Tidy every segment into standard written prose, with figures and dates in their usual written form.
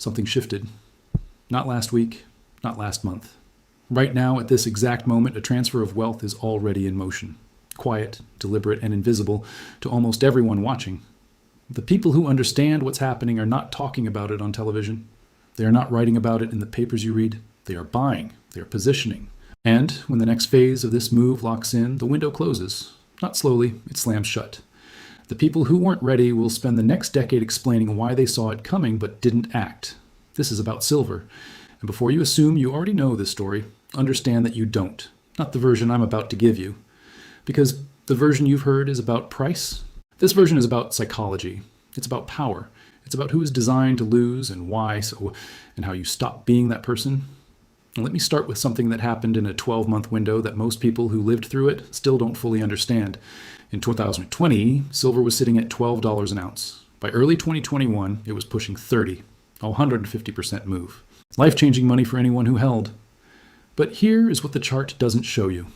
something shifted. Not last week, not last month. Right now, at this exact moment, a transfer of wealth is already in motion. Quiet, deliberate, and invisible to almost everyone watching. The people who understand what's happening are not talking about it on television. They are not writing about it in the papers you read. They are buying. They are positioning. And when the next phase of this move locks in, the window closes. Not slowly, it slams shut. The people who weren't ready will spend the next decade explaining why they saw it coming but didn't act. This is about silver. And before you assume you already know this story, understand that you don't. Not the version I'm about to give you. Because the version you've heard is about price. This version is about psychology. It's about power. It's about who is designed to lose and why, and how you stop being that person. And let me start with something that happened in a 12-month window that most people who lived through it still don't fully understand. In 2020, silver was sitting at $12 an ounce. By early 2021, it was pushing 30, a 150% move. Life-changing money for anyone who held. But here is what the chart doesn't show you.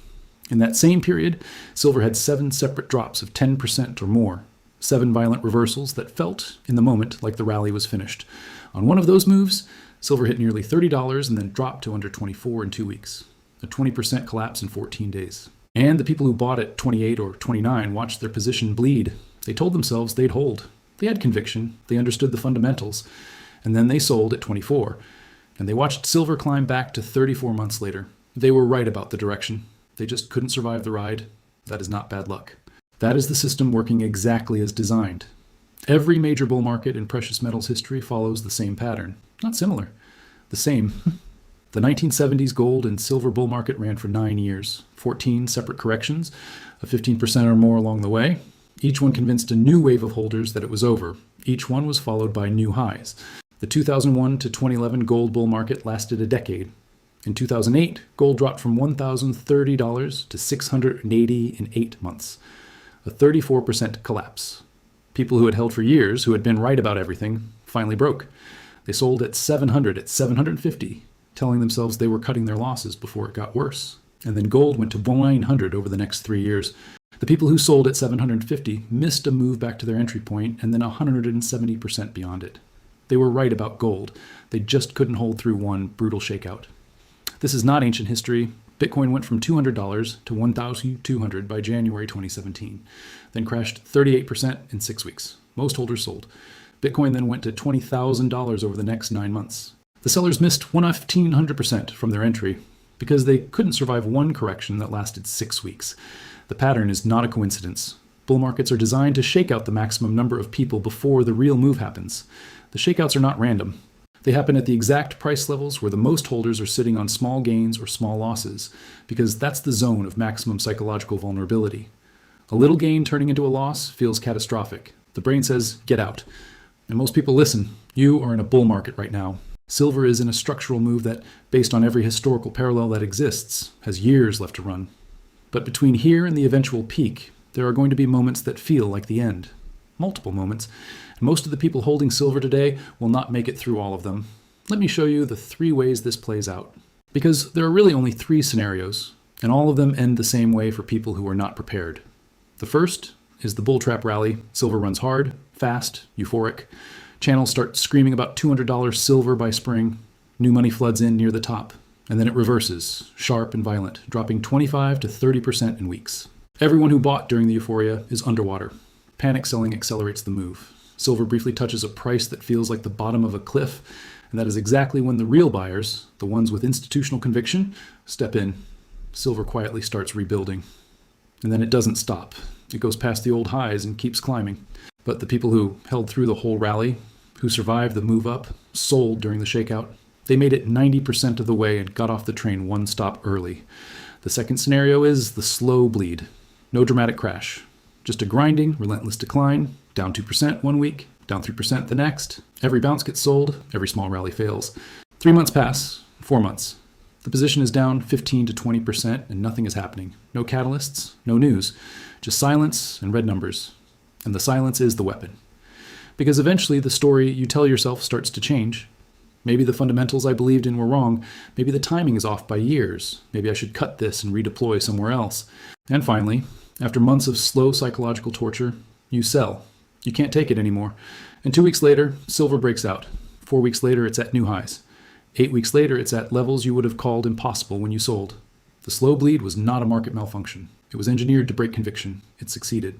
In that same period, silver had 7 separate drops of 10% or more, 7 violent reversals that felt, in the moment, like the rally was finished. On one of those moves, silver hit nearly $30 and then dropped to under 24 in 2 weeks, a 20% collapse in 14 days. And the people who bought at 28 or 29 watched their position bleed. They told themselves they'd hold. They had conviction, they understood the fundamentals, and then they sold at 24. And they watched silver climb back to 34 months later. They were right about the direction. They just couldn't survive the ride. That is not bad luck. That is the system working exactly as designed. Every major bull market in precious metals history follows the same pattern. Not similar. The same. The 1970s gold and silver bull market ran for 9 years. 14 separate corrections, of 15% or more along the way. Each one convinced a new wave of holders that it was over. Each one was followed by new highs. The 2001 to 2011 gold bull market lasted a decade. In 2008, gold dropped from $1,030 to $680 in 8 months, a 34% collapse. People who had held for years, who had been right about everything, finally broke. They sold at 700, at 750, telling themselves they were cutting their losses before it got worse. And then gold went to 900 over the next 3 years. The people who sold at 750 missed a move back to their entry point and then 170% beyond it. They were right about gold. They just couldn't hold through one brutal shakeout. This is not ancient history. Bitcoin went from $200 to $1,200 by January 2017, then crashed 38% in 6 weeks. Most holders sold. Bitcoin then went to $20,000 over the next 9 months. The sellers missed 1,500% from their entry because they couldn't survive one correction that lasted 6 weeks. The pattern is not a coincidence. Bull markets are designed to shake out the maximum number of people before the real move happens. The shakeouts are not random. They happen at the exact price levels where the most holders are sitting on small gains or small losses, because that's the zone of maximum psychological vulnerability. A little gain turning into a loss feels catastrophic. The brain says, get out. And most people listen. You are in a bull market right now. Silver is in a structural move that, based on every historical parallel that exists, has years left to run. But between here and the eventual peak, there are going to be moments that feel like the end. Multiple moments. And most of the people holding silver today will not make it through all of them. Let me show you the 3 ways this plays out. Because there are really only 3 scenarios, and all of them end the same way for people who are not prepared. The first is the bull trap rally. Silver runs hard, fast, euphoric. Channels start screaming about $200 silver by spring. New money floods in near the top. And then it reverses, sharp and violent, dropping 25 to 30% in weeks. Everyone who bought during the euphoria is underwater. Panic selling accelerates the move. Silver briefly touches a price that feels like the bottom of a cliff, and that is exactly when the real buyers, the ones with institutional conviction, step in. Silver quietly starts rebuilding. And then it doesn't stop. It goes past the old highs and keeps climbing. But the people who held through the whole rally, who survived the move up, sold during the shakeout, they made it 90% of the way and got off the train one stop early. The second scenario is the slow bleed. No dramatic crash. Just a grinding, relentless decline, down 2% one week, down 3% the next. Every bounce gets sold, every small rally fails. 3 months pass, 4 months. The position is down 15 to 20% and nothing is happening. No catalysts, no news, just silence and red numbers. And the silence is the weapon. Because eventually the story you tell yourself starts to change. Maybe the fundamentals I believed in were wrong. Maybe the timing is off by years. Maybe I should cut this and redeploy somewhere else. And finally, after months of slow psychological torture, you sell. You can't take it anymore. And 2 weeks later, silver breaks out. 4 weeks later, it's at new highs. 8 weeks later, it's at levels you would have called impossible when you sold. The slow bleed was not a market malfunction. It was engineered to break conviction. It succeeded.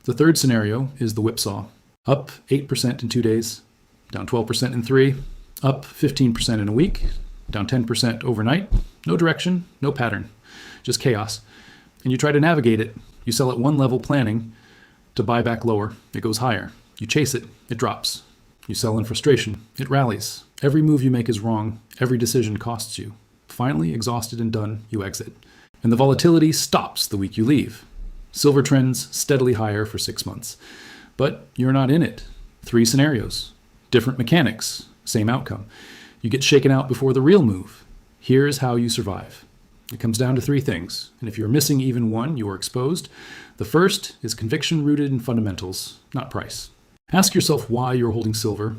The third scenario is the whipsaw. Up 8% in 2 days, down 12% in 3, up 15% in a week, down 10% overnight. No direction, no pattern, just chaos. And you try to navigate it. You sell at one level planning to buy back lower. It goes higher. You chase it. It drops. You sell in frustration. It rallies. Every move you make is wrong. Every decision costs you. Finally, exhausted and done, you exit. And the volatility stops the week you leave. Silver trends steadily higher for 6 months. But you're not in it. 3 scenarios. Different mechanics. Same outcome. You get shaken out before the real move. Here's how you survive. It comes down to 3 things. And if you're missing even one, you are exposed. The first is conviction rooted in fundamentals, not price. Ask yourself why you're holding silver.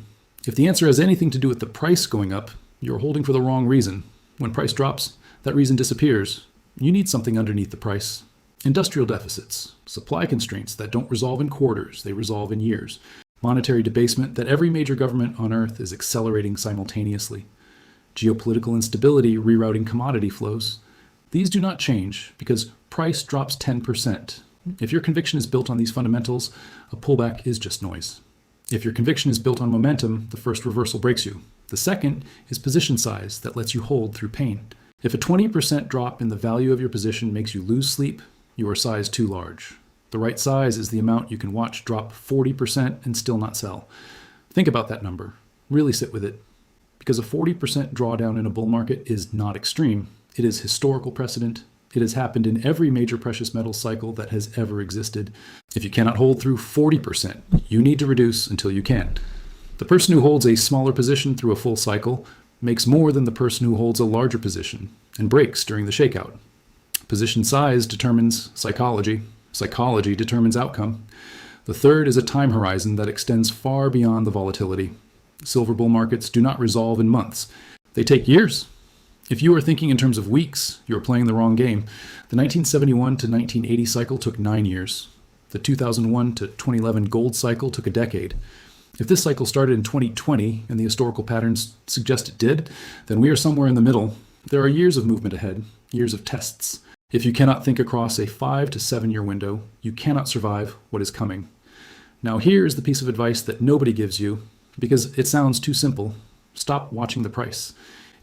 If the answer has anything to do with the price going up, you're holding for the wrong reason. When price drops, that reason disappears. You need something underneath the price. Industrial deficits, supply constraints that don't resolve in quarters, they resolve in years. Monetary debasement that every major government on earth is accelerating simultaneously. Geopolitical instability rerouting commodity flows. These do not change because price drops 10%. If your conviction is built on these fundamentals, a pullback is just noise. If your conviction is built on momentum, the first reversal breaks you. The second is position size that lets you hold through pain. If a 20% drop in the value of your position makes you lose sleep, you are size too large. The right size is the amount you can watch drop 40% and still not sell. Think about that number. Really sit with it. Because a 40% drawdown in a bull market is not extreme. It is historical precedent. It has happened in every major precious metal cycle that has ever existed. If you cannot hold through 40%, you need to reduce until you can. The person who holds a smaller position through a full cycle makes more than the person who holds a larger position and breaks during the shakeout. Position size determines psychology. Psychology determines outcome. The third is a time horizon that extends far beyond the volatility. Silver bull markets do not resolve in months. They take years. If you are thinking in terms of weeks, you are playing the wrong game. The 1971 to 1980 cycle took 9 years. The 2001 to 2011 gold cycle took a decade. If this cycle started in 2020 and the historical patterns suggest it did, then we are somewhere in the middle. There are years of movement ahead, years of tests. If you cannot think across a 5 to 7 year window, you cannot survive what is coming. Now here's the piece of advice that nobody gives you because it sounds too simple. Stop watching the price.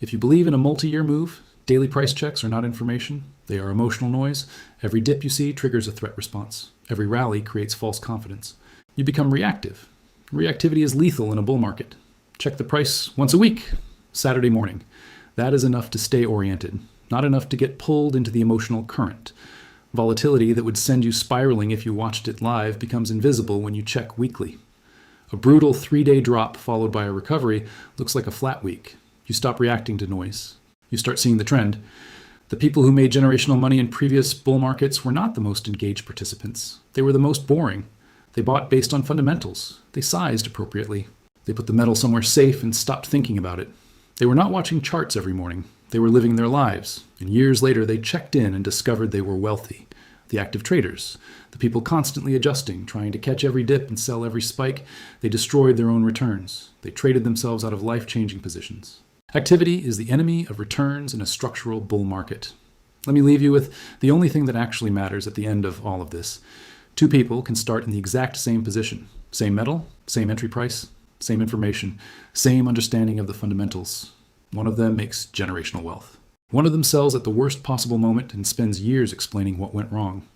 If you believe in a multi-year move, daily price checks are not information. They are emotional noise. Every dip you see triggers a threat response. Every rally creates false confidence. You become reactive. Reactivity is lethal in a bull market. Check the price once a week, Saturday morning. That is enough to stay oriented, not enough to get pulled into the emotional current. Volatility that would send you spiraling if you watched it live becomes invisible when you check weekly. A brutal 3-day drop followed by a recovery looks like a flat week. You stop reacting to noise. You start seeing the trend. The people who made generational money in previous bull markets were not the most engaged participants. They were the most boring. They bought based on fundamentals. They sized appropriately. They put the metal somewhere safe and stopped thinking about it. They were not watching charts every morning. They were living their lives. And years later, they checked in and discovered they were wealthy. The active traders, the people constantly adjusting, trying to catch every dip and sell every spike, they destroyed their own returns. They traded themselves out of life-changing positions. Activity is the enemy of returns in a structural bull market. Let me leave you with the only thing that actually matters at the end of all of this. 2 people can start in the exact same position. Same metal, same entry price, same information, same understanding of the fundamentals. One of them makes generational wealth. One of them sells at the worst possible moment and spends years explaining what went wrong.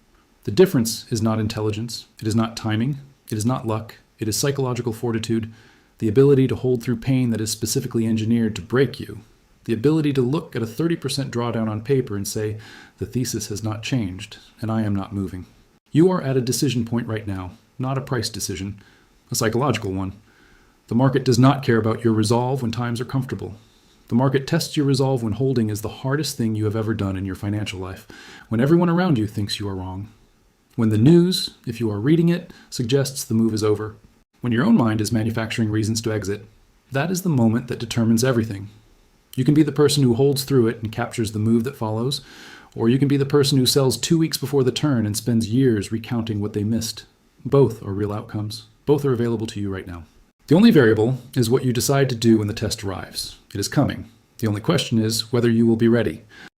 The difference is not intelligence. It is not timing. It is not luck. It is psychological fortitude. The ability to hold through pain that is specifically engineered to break you. The ability to look at a 30% drawdown on paper and say, the thesis has not changed, and I am not moving. You are at a decision point right now, not a price decision, a psychological one. The market does not care about your resolve when times are comfortable. The market tests your resolve when holding is the hardest thing you have ever done in your financial life, when everyone around you thinks you are wrong. When the news, if you are reading it, suggests the move is over. When your own mind is manufacturing reasons to exit, that is the moment that determines everything. You can be the person who holds through it and captures the move that follows, or you can be the person who sells 2 weeks before the turn and spends years recounting what they missed. Both are real outcomes. Both are available to you right now. The only variable is what you decide to do when the test arrives. It is coming. The only question is whether you will be ready.